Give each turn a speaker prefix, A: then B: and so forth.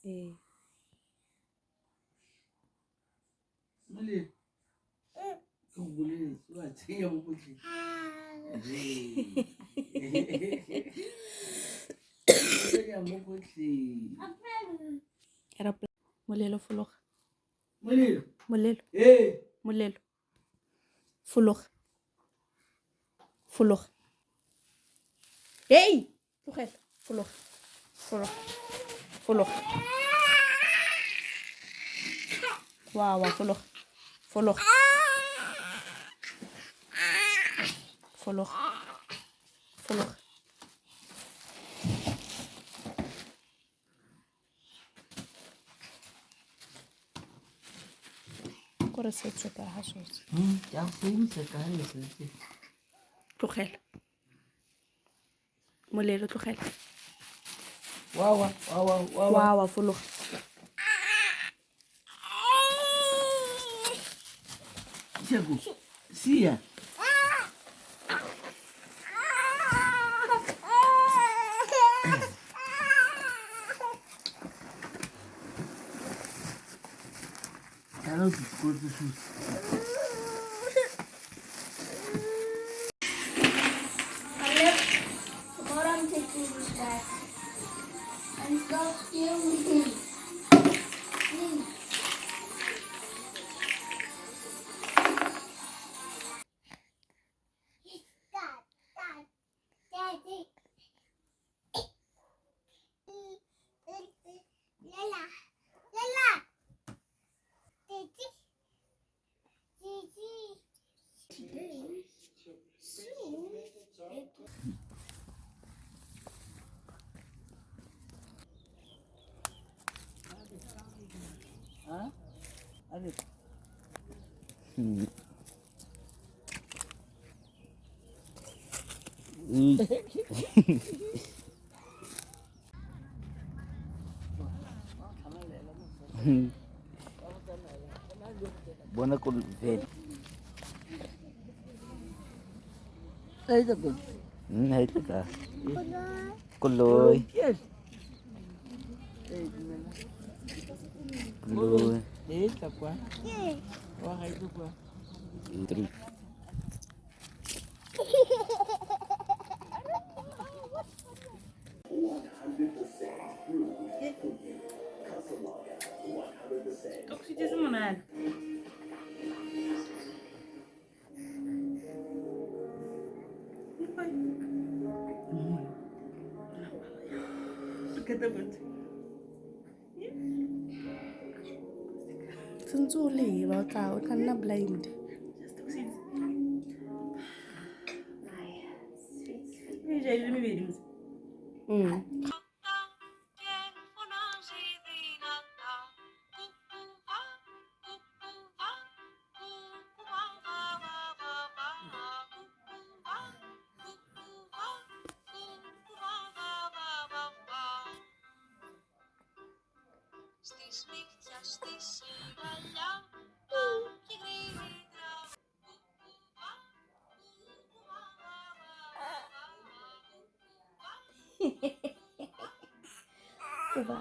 A: Molelo. Ke go boleletse wa tsenya mo kotleng. Tsenya mo kotleng.
B: Molelo fologa.
A: Molelo.
B: Molelo.
A: Ee.
B: Molelo. Fologa. Fologa. Hey! Tlogela. Fologa. Fologa. Fologa. Wow, fologa. Fologa. Fologa. Fologa. Kore setse ka ha sotse.
A: Ke a go emisa ka ha le setse.
B: Tlogela. Molelo tlogela.
A: Wa.
B: Fologa.
A: Shego. Sia. Hello, school to shoot.
C: Tomorrow I'm taking this back. And stop stealing. Daddy. Lala.
A: Huh? Bona ko vet. Ay ko. Ay ka. Kuloy. Yes. Kuloy. Ito kwa. Wa kay ito kwa. Intri.
B: Oxygen mo na. Since o leba o tla nna blind. Ba.